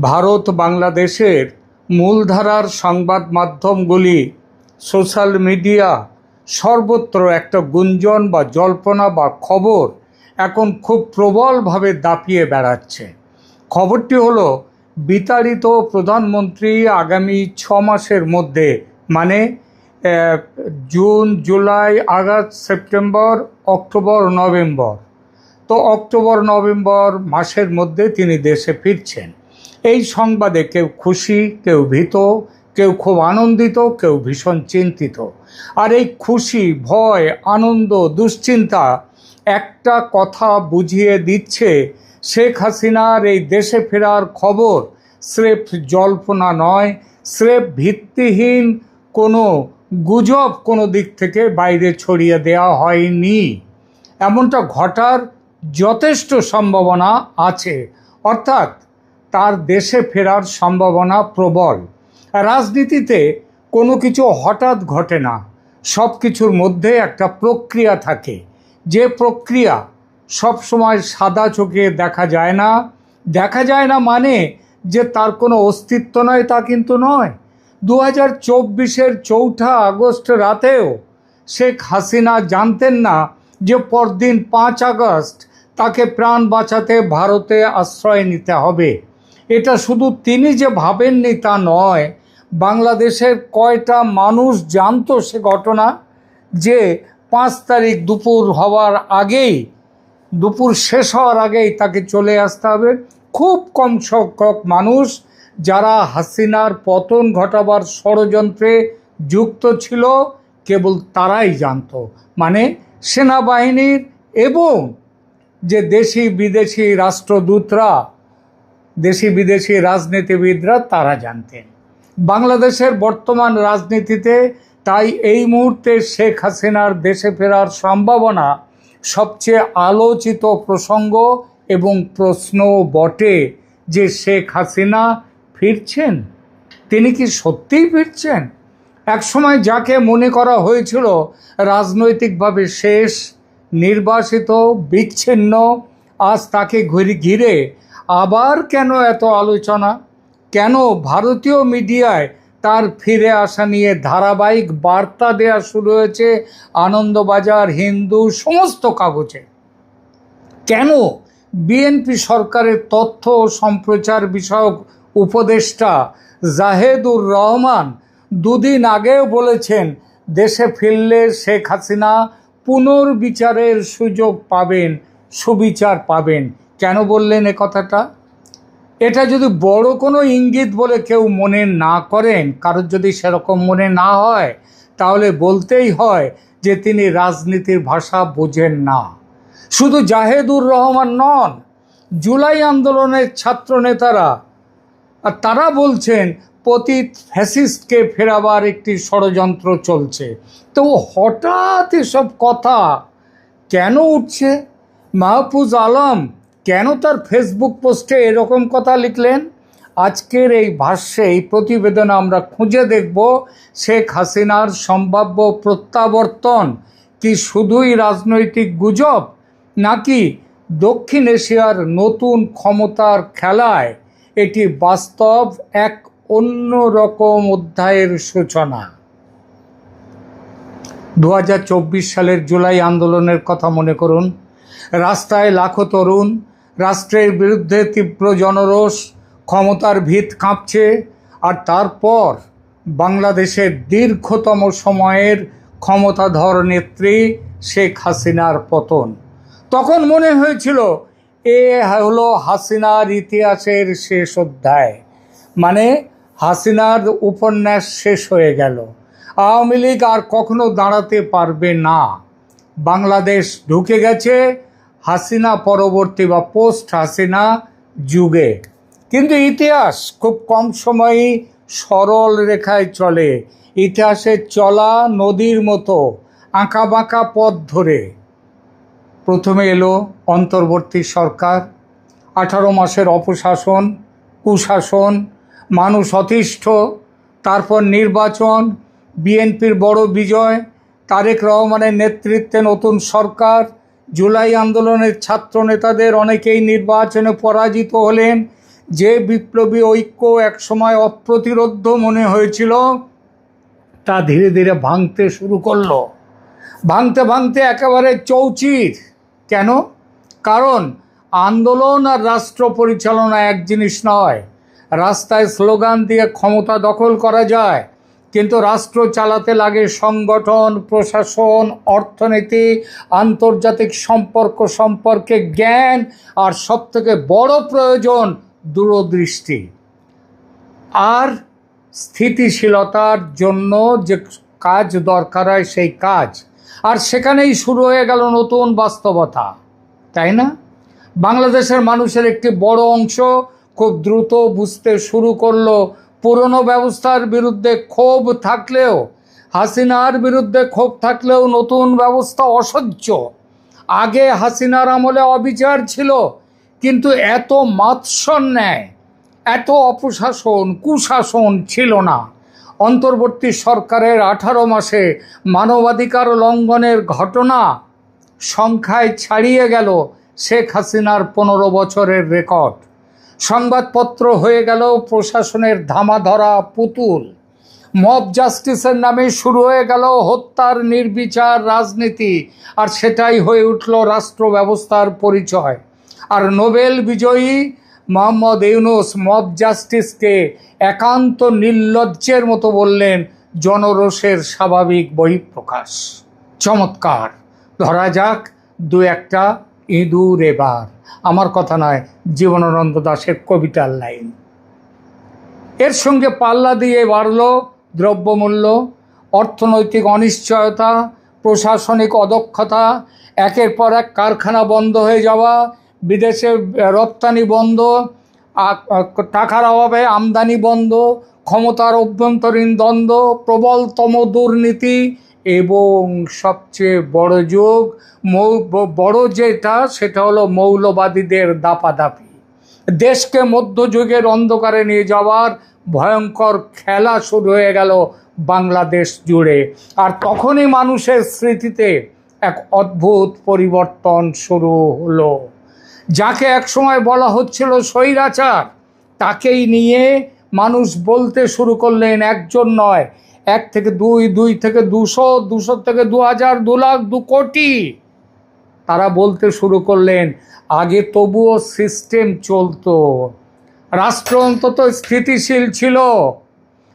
ভারত বাংলাদেশের মূলধারার সংবাদ মাধ্যমগুলি, সোশ্যাল মিডিয়া সর্বত্র একটা গুঞ্জন বা জল্পনা বা খবর এখন খুব প্রবলভাবে দাপিয়ে বেড়াচ্ছে। খবরটি হলো বিতাড়িত প্রধানমন্ত্রী আগামী 6 মাসের মধ্যে, মানে June, July, August, September, October, November, তো অক্টোবর নভেম্বর মাসের মধ্যে তিনি দেশে ফিরছেন। এই সংবাদে কেউ খুশি, কেউ ভীত, কেউ খুব আনন্দিত, কেউ ভীষণ চিন্তিত। আর এই খুশি, ভয়, আনন্দ, দুশ্চিন্তা একটা কথা বুঝিয়ে দিচ্ছে, শেখ হাসিনার এই দেশে ফেরার খবর স্রেফ জল্পনা নয়, স্রেফ ভিত্তিহীন কোনো গুজব কোনো দিক থেকে বাইরে ছড়িয়ে দেওয়া হয়নি। এমনটা ঘটার যথেষ্ট সম্ভাবনা আছে, অর্থাৎ তার দেশে ফেরার সম্ভাবনা প্রবল। রাজনীতিতে কোনো কিছু হঠাৎ ঘটে না, সব কিছুর মধ্যে একটা প্রক্রিয়া থাকে। যে প্রক্রিয়া সবসময় সাদা চোখে দেখা যায় না। দেখা যায় না মানে যে তার কোনো অস্তিত্ব নয় তা কিন্তু নয়। 2024-এর 4 আগস্ট রাতেও শেখ হাসিনা জানতেন না যে পরদিন 5 আগস্ট তাকে প্রাণ বাঁচাতে ভারতে আশ্রয় নিতে হবে। এটা শুধু তিনি যে ভাবেননি তা নয়, বাংলাদেশের কয়টা মানুষ জানতো সে ঘটনা, যে 5 তারিখ দুপুর শেষ হওয়ার আগেই তাকে চলে আসতে হবে। খুব কম সংখ্যক মানুষ যারা হাসিনার পতন ঘটাবার ষড়যন্ত্রে যুক্ত ছিল, কেবল তারাই জানতো, মানে সেনাবাহিনীর এবং যে দেশি বিদেশি রাষ্ট্রদূতরা, দেশি বিদেশি রাজনীতিবিদরা, তারা জানতেন। বাংলাদেশের বর্তমান রাজনীতিতে তাই এই মুহূর্তে শেখ হাসিনার দেশে ফেরার সম্ভাবনা সবচেয়ে আলোচিত প্রসঙ্গ এবং প্রশ্ন বটে, যে শেখ হাসিনা ফিরছেন। তিনি কি সত্যিই ফিরছেন? একসময় যাকে মনে করা হয়েছিল রাজনৈতিকভাবে শেষ, নির্বাসিত, বিচ্ছিন্ন, আজ তাকে ঘিরে আবার কেন এত আলোচনা? কেন ভারতীয় মিডিয়ায় তার ফিরে আসা নিয়ে ধারাবাহিক বার্তা দেওয়া শুরু হয়েছে? আনন্দবাজার, হিন্দু, সমস্ত কাগজে। কেন বিএনপি সরকারের তথ্য ও সম্প্রচার বিষয়ক উপদেষ্টা জাহেদুর রহমান 2 দিন আগেও বলেছেন, দেশে ফিরলে শেখ হাসিনা পুনর্বিচারের সুযোগ পাবেন, সুবিচার পাবেন? কেন বললেন এ কথাটা? এটা যদি বড় কোনো ইঙ্গিত বলে কেউ মনে না করেন, কারোর যদি সেরকম মনে না হয়, তাহলে বলতেই হয় যে তিনি রাজনীতির ভাষা বোঝেন না। শুধু জাহেদুর রহমান নন, জুলাই আন্দোলনের ছাত্র নেতারা, আর তারা বলছেন পতিত ফ্যাসিস্টকে ফেরাবার একটি ষড়যন্ত্র চলছে। তো হঠাৎ এসব কথা কেন উঠছে? মাহফুজ আলম কেন তার ফেসবুক পোস্টে এরকম কথা লিখলেন? আজকের এই ভাষ্যে, এই প্রতিবেদনে আমরা খুঁজে দেখব শেখ হাসিনার সম্ভাব্য প্রত্যাবর্তন কি শুধুই রাজনৈতিক গুজব, নাকি দক্ষিণ এশিয়ার নতুন ক্ষমতার খেলায় এটি বাস্তব এক অন্য রকম অধ্যায়ের সূচনা। 2024 সালের জুলাই আন্দোলনের কথা মনে করুন। রাস্তায় লাখো তরুণ, রাষ্ট্রের বিরুদ্ধে তীব্র জনরোষ, ক্ষমতার ভিত কাঁপছে। আর তারপর বাংলাদেশের দীর্ঘতম সময়ের ক্ষমতাধর নেত্রী শেখ হাসিনার পতন। তখন মনে হয়েছিল এ হলো হাসিনার ইতিহাসের শেষ অধ্যায়, মানে হাসিনার উপন্যাস শেষ হয়ে গেল। আওয়ামী লীগ আর কখনো দাঁড়াতে পারবে না। বাংলাদেশ ঢুকে গেছে হাসিনা পরবর্তী বা পোস্ট হাসিনা যুগে। কিন্তু ইতিহাস খুব কম সময়ই সরল রেখায় চলে। ইতিহাসের চলা নদীর মতো আঁকাবাঁকা পথ ধরে। প্রথমে এলো অন্তর্বর্তী সরকার, 18 মাসের অপশাসন, কুশাসন, মানুষ অতিষ্ঠ, তারপর নির্বাচন, বিএনপির বড় বিজয়, তারেক রহমানের নেতৃত্বে নতুন সরকার, জুলাই আন্দোলনের ছাত্র নেতাদের অনেকেই নির্বাচনে পরাজিত হলেন, যে বিপ্লবী ঐক্য একসময় অপ্রতিরোধ্য মনে হয়েছিল, তা ধীরে ধীরে ভাঙতে শুরু করলো। ভাঙতে ভাঙতে একেবারে চৌচির। কেন? কারণ আন্দোলন আর রাষ্ট্র পরিচালনা এক জিনিস নয়। রাস্তায় স্লোগান দিয়ে ক্ষমতা দখল করা যায়, কিন্তু রাষ্ট্র চালাতে লাগে সংগঠন, প্রশাসন, অর্থনীতি, আন্তর্জাতিক সম্পর্ক সম্পর্কে জ্ঞান, আর সবথেকে বড় প্রয়োজন দূরদৃষ্টি আর স্থিতিশীলতার জন্য যে কাজ দরকার হয় সেই কাজ। আর সেখানেই শুরু হয়ে গেল নতুন বাস্তবতা, তাই না? বাংলাদেশের মানুষের একটি বড় অংশ খুব দ্রুত বুঝতে শুরু করলো পুরনো ব্যবস্থার বিরুদ্ধে ক্ষোভ থাকলেও, হাসিনার বিরুদ্ধে ক্ষোভ থাকলেও নতুন ব্যবস্থা অসহ্য। আগে হাসিনার আমলে অবিচার ছিল, কিন্তু এত মাৎসন্যায়, এত অপশাসন, কুশাসন ছিল না। অন্তর্বর্তী সরকারের 18 মাসে মানবাধিকার লঙ্ঘনের ঘটনা সংখ্যায় ছাড়িয়ে গেল শেখ হাসিনার 15 বছরের রেকর্ড। সংবাদপত্র হয়ে গেল প্রশাসনের ধামাধরা পুতুল। মব জাস্টিসের নামে শুরু হয়ে গেল হত্যার নির্বিচার রাজনীতি, আর সেটাই হয়ে উঠল রাষ্ট্র ব্যবস্থার পরিচয়। আর নোবেল বিজয়ী মোহাম্মদ ইউনূস মব জাস্টিসকে একান্ত নির্লজ্জের মতো বললেন জনরোষের স্বাভাবিক বহিঃপ্রকাশ। চমৎকার। ধরা যাক দু একটা ইঁদুর এবার, আমার কথা নয়, জীবনানন্দ দাশের কবিতার লাইন। এর সঙ্গে পাল্লা দিয়ে বাড়ল দ্রব্যমূল্য, অর্থনৈতিক অনিশ্চয়তা, প্রশাসনিক অদক্ষতা, একের পর এক কারখানা বন্ধ হয়ে যাওয়া, বিদেশে রপ্তানি বন্ধ, টাকার অভাবে আমদানি বন্ধ, ক্ষমতার অভ্যন্তরীণ দ্বন্দ্ব, প্রবলতম দুর্নীতি, এবং সবচেয়ে বড় যোগ বড় যেটা, সেটা হলো মৌলবাদীদের দাপাদাপি। দেশকে মধ্যযুগের অন্ধকারে নিয়ে যাওয়ার ভয়ঙ্কর খেলা শুরু হয়ে গেল বাংলাদেশ জুড়ে। আর তখনই মানুষের স্মৃতিতে এক অদ্ভুত পরিবর্তন শুরু হলো। যাকে একসময় বলা হচ্ছিল স্বৈরাচার, তাকেই নিয়ে মানুষ বলতে শুরু করলেন, একজন নয়, 1 থেকে 2, 2 থেকে 200, 200 থেকে 2000, 2 লাখ, 2 কোটি। তারা বলতে শুরু করলেন আগে তবুও সিস্টেম চলতো, রাষ্ট্র অন্তত স্থিতিশীল ছিল,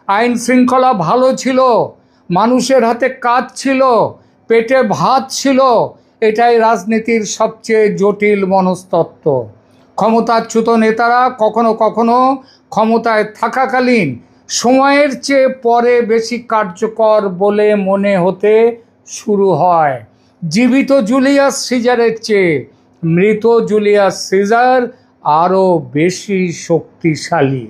আইন শৃঙ্খলা ভালো ছিল, মানুষের হাতে কাজ ছিল, পেটে ভাত ছিল। এটাই রাজনীতির সবচেয়ে জটিল মনস্তত্ত্ব। ক্ষমতাচ্যুত নেতারা কখনো কখনো ক্ষমতায় থাকাকালীন সময়ের চেয়ে পরে বেশি কার্যকর বলে মনে হতে শুরু হয়। জীবিত জুলিয়াস সিজারের চেয়ে মৃত জুলিয়াস সিজার আরও বেশি শক্তিশালী।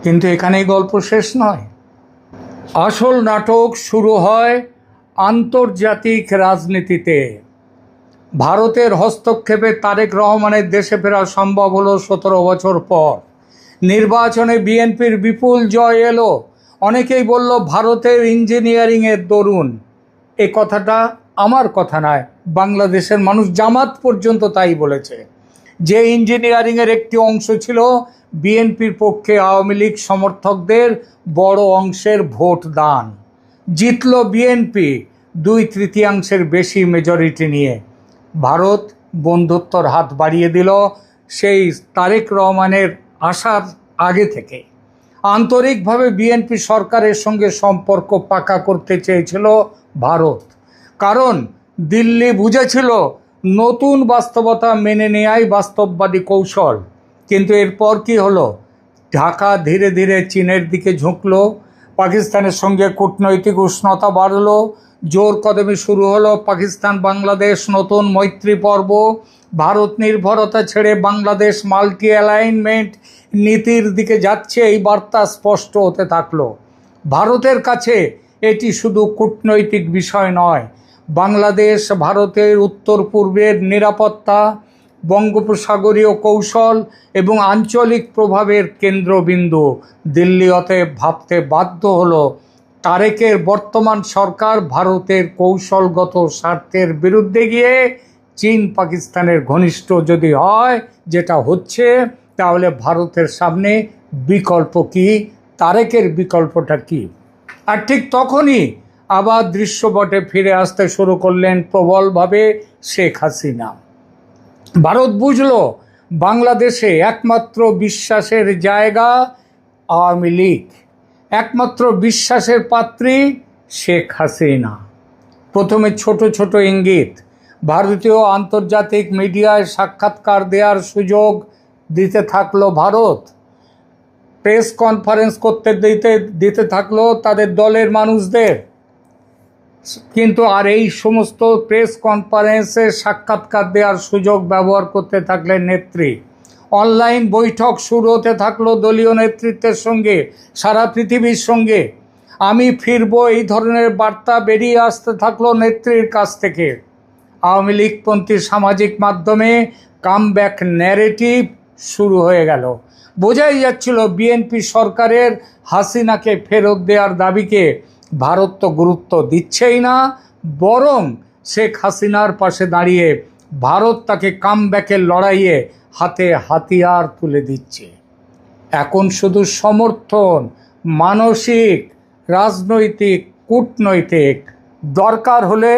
কিন্তু এখানেই গল্প শেষ নয়। আসল নাটক শুরু হয় আন্তর্জাতিক রাজনীতিতে। ভারতের হস্তক্ষেপে তারেক রহমানের দেশে ফেরা সম্ভব হলো 17 বছর পর। নির্বাচনে বিএনপির বিপুল জয় এলো। অনেকেই বলল ভারতের ইঞ্জিনিয়ারিংয়ের দরুন। এ কথাটা আমার কথা নয়, বাংলাদেশের মানুষ, জামাত পর্যন্ত তাই বলেছে, যে ইঞ্জিনিয়ারিংয়ের একটি অংশ ছিল বিএনপির পক্ষে আওয়ামী লীগ সমর্থকদের বড় অংশের ভোট দান। জিতল বিএনপি 2/3 বেশি মেজরিটি নিয়ে। ভারত বন্ধুত্বর হাত বাড়িয়ে দিল সেই তারেক রহমানের আসার আগে থেকে। আন্তরিকভাবে বিএনপি সরকারের সঙ্গে সম্পর্ক পাকা করতে চেয়েছিল ভারত, কারণ দিল্লি বুঝেছিল নতুন বাস্তবতা মেনে নেয়াই বাস্তববাদী কৌশল। কিন্তু এরপর কি হলো? ঢাকা ধীরে ধীরে চীনের দিকে ঝুঁকলো, পাকিস্তানের সঙ্গে কূটনৈতিক উষ্ণতা বাড়ল, জোর কদমে শুরু হলো পাকিস্তান বাংলাদেশ নতুন মৈত্রী পর্ব। ভারত নির্ভরতা ছেড়ে বাংলাদেশ মাল্টি অ্যালাইনমেন্ট নীতির দিকে যাচ্ছে, এই বার্তা স্পষ্ট হতে থাকলো। ভারতের কাছে এটি শুধু কূটনৈতিক বিষয় নয়, বাংলাদেশ ভারতের উত্তর পূর্বের নিরাপত্তা, বঙ্গোপসাগরীয় কৌশল এবং আঞ্চলিক প্রভাবের কেন্দ্রবিন্দু। দিল্লি অতএব ভাবতে বাধ্য হলো তারেকের বর্তমান সরকার ভারতের কৌশলগত স্বার্থের বিরুদ্ধে গিয়ে চীন পাকিস্তানের ঘনিষ্ঠ যদি হয়, যেটা হচ্ছে, তাহলে ভারতের সামনে বিকল্প কি, তারেকের বিকল্পটা কি? আর ঠিক তখনই আবার দৃশ্যপটে ফিরে আসতে শুরু করলেন প্রবলভাবে শেখ হাসিনা। ভারত বুঝল বাংলাদেশে একমাত্র বিশ্বাসের জায়গা আওয়ামী লীগ, একমাত্র বিশ্বাসের পাত্রী শেখ হাসিনা। প্রথমে ছোট ছোট ইঙ্গিত, ভারতীয় আন্তর্জাতিক মিডিয়ায় সাক্ষাৎকার দেওয়ার সুযোগ দিতে থাকলো ভারত, প্রেস কনফারেন্স করতে দিতে থাকলো তাদের দলের মানুষদের। কিন্তু আর এই সমস্ত প্রেস কনফারেন্সে সাক্ষাৎকার দেওয়ার সুযোগ ব্যবহার করতে থাকলেন নেত্রী। অনলাইন বৈঠক শুরু হতে থাকলো দলীয় নেতৃত্বের সঙ্গে, সারা পৃথিবীর সঙ্গে। আমি ফিরবো, এই ধরনের বার্তা বেরিয়ে আসতে থাকলো নেত্রীর কাছ থেকে। আওয়ামী লীগপন্থী সামাজিক মাধ্যমে কামব্যাক ন্যারেটিভ শুরু হয়ে গেল। বোঝাই যাচ্ছিল বিএনপি সরকারের হাসিনাকে ফেরত দেওয়ার দাবিকে ভারত তো গুরুত্ব দিচ্ছেই না, বরং শেখ হাসিনার পাশে দাঁড়িয়ে ভারত তাকে কামব্যাকের লড়াইয়ে হাতে হাতিয়ার তুলে দিচ্ছে। এখন শুধু সমর্থন, মানসিক, রাজনৈতিক, কূটনৈতিক, দরকার হলে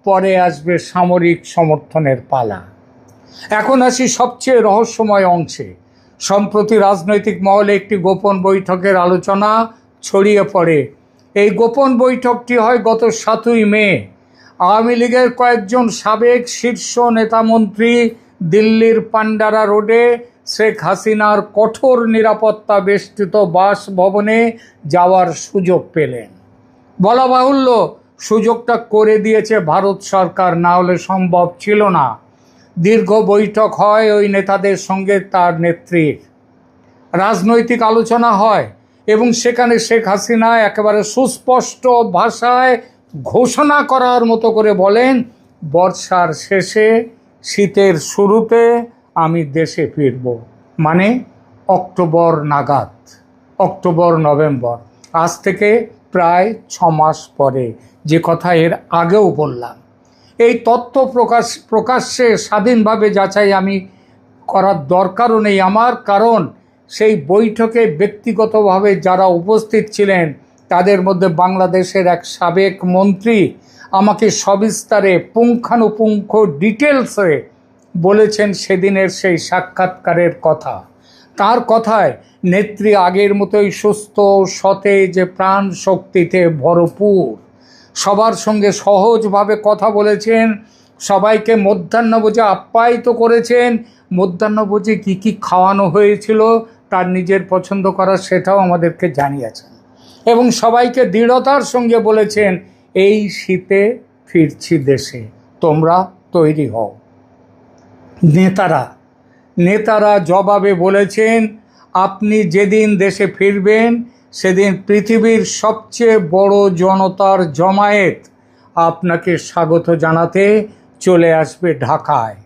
পরে আসবে সামরিক সমর্থনের পালা। এখন আসি সবচেয়ে রহস্যময় অংশে। সম্প্রতি রাজনৈতিক মহলে একটি গোপন বৈঠকের আলোচনা ছড়িয়ে পড়ে। এই গোপন বৈঠকটি হয় গত 7ই মে। আওয়ামী লীগের কয়েকজন সাবেক শীর্ষ নেতামন্ত্রী দিল্লির পান্ডারা রোডে শেখ হাসিনার কঠোর নিরাপত্তা বেষ্টিত বাসভবনে যাওয়ার সুযোগ পেলেন। বলা বাহুল্য, সুযোগটা করে দিয়েছে ভারত সরকার, না হলে সম্ভব ছিল না। দীর্ঘ বৈঠক হয় ওই নেতাদের সঙ্গে, তার নেত্রীর রাজনৈতিক আলোচনা হয় এবং সেখানে শেখ হাসিনা একেবারে সুস্পষ্ট ভাষায় ঘোষণা করার মতো করে বলেন, বর্ষার শেষে শীতের শুরুতে আমি দেশে ফিরব, মানে অক্টোবর নাগাদ, অক্টোবর নভেম্বর, আজ থেকে প্রায় 6 মাস পরে, যে কথা এর আগেও বললাম। এই তথ্য প্রকাশ্যে স্বাধীনভাবে যাচাই আমি করার দরকারও নেই আমার, কারণ সেই বৈঠকে ব্যক্তিগতভাবে যারা উপস্থিত ছিলেন তাদের মধ্যে বাংলাদেশের এক সাবেক মন্ত্রী আমাকে সবিস্তারে পুঙ্খানুপুঙ্খ ডিটেলসে বলেছেন সেদিনের সেই সাক্ষাৎকারের কথা। তার কথায় নেত্রী আগের মতোই সুস্থ, সতেজ, প্রাণ শক্তিতে ভরপুর, সবার সঙ্গে সহজভাবে কথা বলেছেন, সবাইকে মধ্যাহ্নভোজে আপ্যায়িত করেছেন। মধ্যাহ্নভোজে কী কী খাওয়ানো হয়েছিল তার নিজের পছন্দ করা সেটাও আমাদেরকে জানিয়েছেন এবং সবাইকে দৃঢ়তার সঙ্গে বলেছেন, এই শীতে ফিরছি দেশে, তোমরা তৈরি হও। নেতারা জবাবে বলেছেন, আপনি যেদিন দেশে ফিরবেন সেদিন পৃথিবীর সবচেয়ে বড় জনতার জমায়েত আপনাকে স্বাগত জানাতে চলে আসবে ঢাকায়।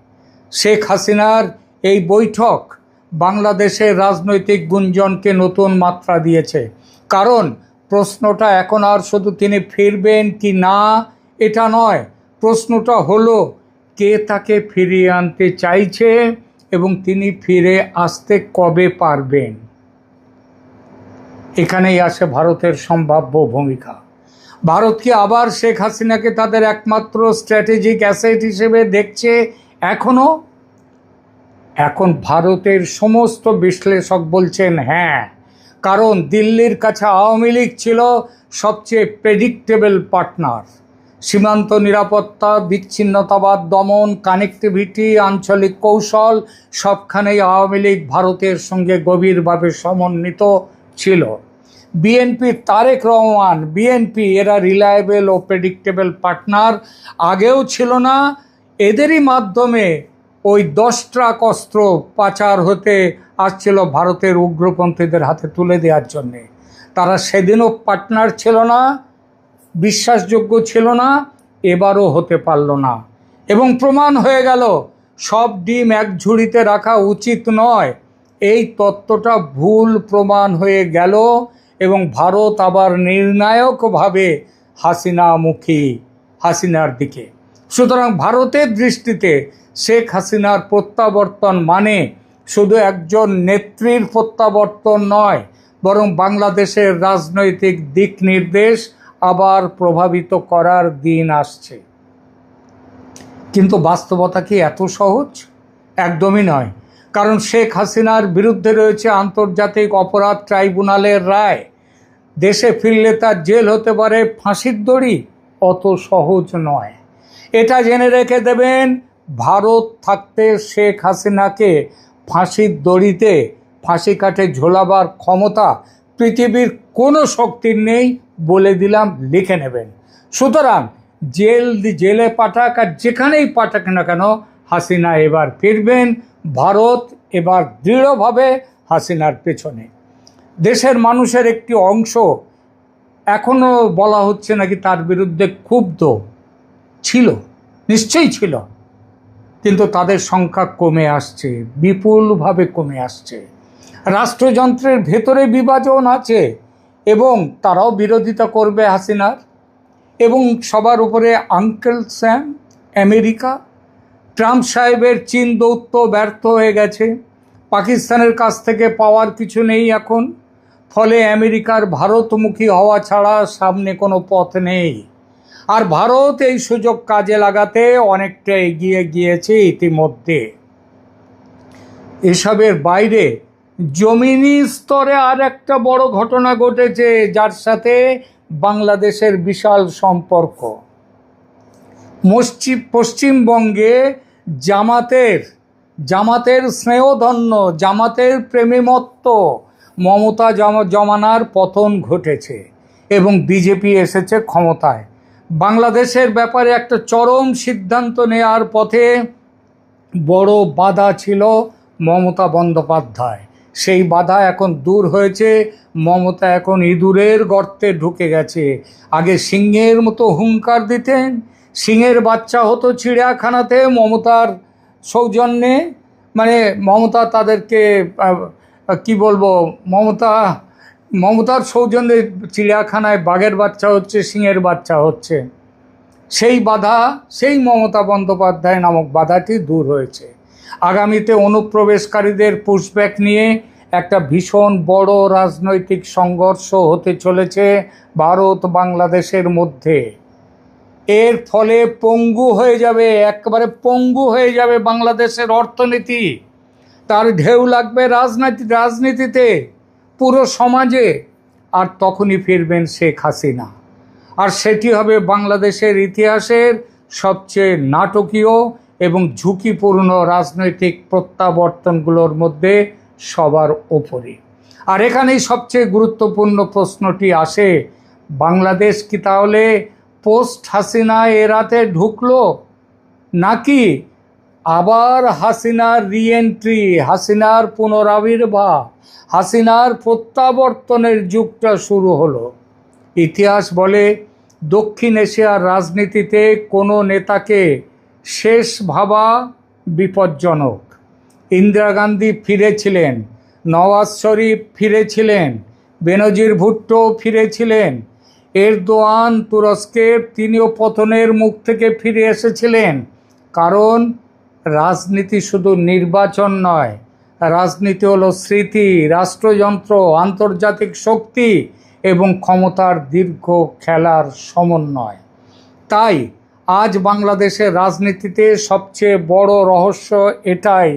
শেখ হাসিনার এই বৈঠক বাংলাদেশের রাজনৈতিক গুঞ্জনকে নতুন মাত্রা দিয়েছে, কারণ প্রশ্নটা এখন আর শুধু তিনি ফিরবেন কি না এটা নয়, প্রশ্নটা হলো কে তাকে ফিরিয়ে আনতে চাইছে এবং তিনি ফিরে আসতে কবে পারবেন। এখানেই আসে ভারতের সম্ভাব্য ভূমিকা। ভারত কি আবার শেখ হাসিনাকে তাদের একমাত্র স্ট্র্যাটেজিক অ্যাসেট হিসেবে দেখছে এখনও? এখন ভারতের সমস্ত বিশ্লেষক বলছেন হ্যাঁ, কারণ দিল্লির কাছে আওয়ামী লীগ ছিল সবচেয়ে প্রেডিক্টেবল পার্টনার। সীমান্ত নিরাপত্তা, বিচ্ছিন্নতাবাদ দমন, কানেক্টিভিটি, আঞ্চলিক কৌশল, সবখানেই আওয়ামী লীগ ভারতের সঙ্গে গভীরভাবে সমন্বিত ছিল। বিএনপি, তারেক রহমান, বিএনপি এরা রিলায়েবল ও প্রেডিক্টেবল পার্টনার আগেও ছিল না। এদেরই মাধ্যমে ওই 10 ট্রাক অস্ত্র পাচার হতে আসছিল ভারতের উগ্রপন্থীদের হাতে তুলে দেওয়ার জন্যে। তারা সেদিনও পার্টনার ছিল না, বিশ্বাসযোগ্য ছিল না, এবারও হতে পারল না এবং প্রমাণ হয়ে গেল সব ডিম এক ঝুড়িতে রাখা উচিত নয়। এই তত্ত্বটা ভুল প্রমাণ হয়ে গেল এবং ভারত আবার নির্ণায়কভাবে হাসিনার দিকে। সুতরাং ভারতের দৃষ্টিতে শেখ হাসিনার প্রত্যাবর্তন মানে শুধু একজন নেত্রীর প্রত্যাবর্তন নয়, বরং বাংলাদেশের রাজনৈতিক দিক নির্দেশ আবার প্রভাবিত করার দিন আসছে। কিন্তু বাস্তবতা কি এত সহজ? একদমই নয়। কারণ শেখ হাসিনার বিরুদ্ধে রয়েছে আন্তর্জাতিক অপরাধ ট্রাইব্যুনালের রায়। দেশে ফিরলে তার জেল হতে পারে ফাঁসির দড়ি। অত সহজ নয়। এটা জেনে রেখে দেবেন, ভারত থাকতে শেখ হাসিনাকে ফাঁসির দড়িতে ফাঁসি কাঠে ঝোলাবার ক্ষমতা পৃথিবীর কোনো শক্তির নেই, বলে দিলাম, লিখে নেবেন। সুতরাং জেলে পাঠাক আর যেখানেই পাঠাক না কেন, হাসিনা এবার ফিরবেন। ভারত এবার দৃঢ়ভাবে হাসিনার পেছনে। দেশের মানুষের একটি অংশ এখনও বলা হচ্ছে নাকি তার বিরুদ্ধে ক্ষুব্ধ ছিল, নিশ্চয়ই ছিল, কিন্তু তাদের সংখ্যা কমে আসছে, বিপুলভাবে কমে আসছে। রাষ্ট্রযন্ত্রের ভেতরে বিভাজন আছে এবং তারাও বিরোধিতা করবে হাসিনার। এবং সবার উপরে আঙ্কেল স্যাম আমেরিকা। ট্রাম্প সাহেবের চীন দৌত্য ব্যর্থ হয়ে গেছে, পাকিস্তানের কাছ থেকে পাওয়ার কিছু নেই এখন। ফলে আমেরিকার ভারতমুখী হওয়া ছাড়া সামনে কোনো পথ নেই। আর ভারত এই সুযোগ কাজে লাগাতে অনেকটা এগিয়ে গিয়েছে ইতিমধ্যে। এসবের বাইরে জমিনি স্তরে আর একটা বড় ঘটনা ঘটেছে, যার সাথে বাংলাদেশের বিশাল সম্পর্ক। পশ্চিমবঙ্গে জামাতের স্নেহধন্য, জামাতের প্রেমীমত্ত মমতা জমানার পতন ঘটেছে এবং বিজেপি এসেছে ক্ষমতায়। বাংলাদেশের ব্যাপারে একটা চরম সিদ্ধান্ত নেওয়ার পথে বড় বাধা ছিল মমতা বন্দ্যোপাধ্যায়। সেই বাধা এখন দূর হয়েছে। মমতা এখন ইঁদুরের গর্তে ঢুকে গেছে। আগে সিংহের মতো হুঙ্কার দিতেন, সিংহের বাচ্চা হতো চিড়িয়াখানাতে মমতার সৌজন্যে। মানে মমতা তাদেরকে কি বলবো, মমতার সৌজন্যে চিড়িয়াখানায় বাঘের বাচ্চা হচ্ছে, সিংহের বাচ্চা হচ্ছে। সেই বাধা, সেই মমতা বন্দ্যোপাধ্যায় নামক বাধাটি দূর হয়েছে। আগামীতে অনুপ্রবেশকারীদের পুশব্যাক নিয়ে একটা ভীষণ বড় রাজনৈতিক সংঘর্ষ হতে চলেছে ভারত বাংলাদেশের মধ্যে। এর ফলে পঙ্গু হয়ে যাবে, একেবারে পঙ্গু হয়ে যাবে বাংলাদেশের অর্থনীতি। তার ঢেউ লাগবে রাজনীতিতে, পুরো সমাজে। আর তখনই ফিরবেন শেখ হাসিনা। আর সেটি হবে বাংলাদেশের ইতিহাসের সবচেয়ে নাটকীয় এবং ঝুঁকিপূর্ণ রাজনৈতিক প্রত্যাবর্তনগুলোর মধ্যে সবার ওপরে। আর এখানেই সবচেয়ে গুরুত্বপূর্ণ প্রশ্নটি আসে, বাংলাদেশ কি তাহলে পোস্ট হাসিনা এরাতে ঢুকলো, নাকি আবার হাসিনার রিএন্ট্রি, হাসিনার পুনরাবির্ভাব, হাসিনার প্রত্যাবর্তনের যুগটা শুরু হলো? ইতিহাস বলে দক্ষিণ এশিয়ার রাজনীতিতে কোনো নেতাকে শেষ ভাবা বিপজ্জনক। ইন্দিরা গান্ধী ফিরেছিলেন, নওয়াজ শরীফ ফিরেছিলেন, বেনজির ভুট্টো ফিরেছিলেন, এরদোয়ান তুরস্কের, তিনিও পতনের মুখ থেকে ফিরে এসেছিলেন। কারণ রাজনীতি শুধু নির্বাচন নয়, রাজনীতি হলো স্মৃতি, রাষ্ট্রযন্ত্র, আন্তর্জাতিক শক্তি এবং ক্ষমতার দীর্ঘ খেলার সমন্বয়। তাই আজ বাংলাদেশের রাজনীতিতে সবচেয়ে বড় রহস্য এটাই,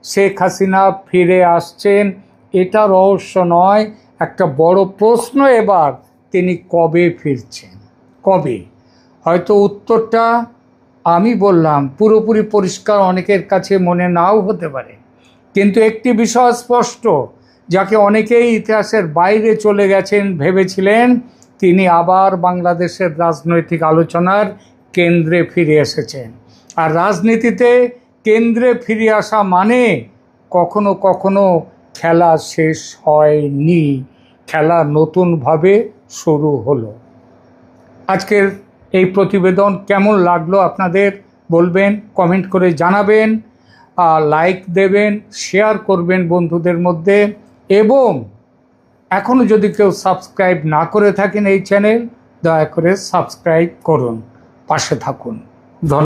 শেখ হাসিনা ফিরে আসছেন। এটা রহস্য নয়, একটা বড় প্রশ্ন এবার, তিনি কবে ফিরছেন, কবে? হয়তো উত্তরটা আমি বললাম পুরোপুরি পরিষ্কার অনেকের কাছে মনে নাও হতে পারে, কিন্তু একটি বিষয় স্পষ্ট, যাকে অনেকেই ইতিহাসের বাইরে চলে গেছেন ভেবেছিলেন, তিনি আবার বাংলাদেশের রাজনৈতিক আলোচনার কেন্দ্রে ফিরে এসেছেন। আর রাজনীতিতে কেন্দ্রে ফিরে আসা মানে কখনো কখনো খেলা শেষ হয়নি, খেলা নতুনভাবে শুরু হলো। আজকের এই প্রতিবেদন কেমন লাগলো আপনাদের বলবেন, কমেন্ট করে জানাবেন, লাইক দেবেন, শেয়ার করবেন বন্ধুদের মধ্যে, এবং এখনও যদি কেউ সাবস্ক্রাইব না করে থাকেন এই চ্যানেল, দয়া করে সাবস্ক্রাইব করুন, পাশে থাকুন। ধন্যবাদ।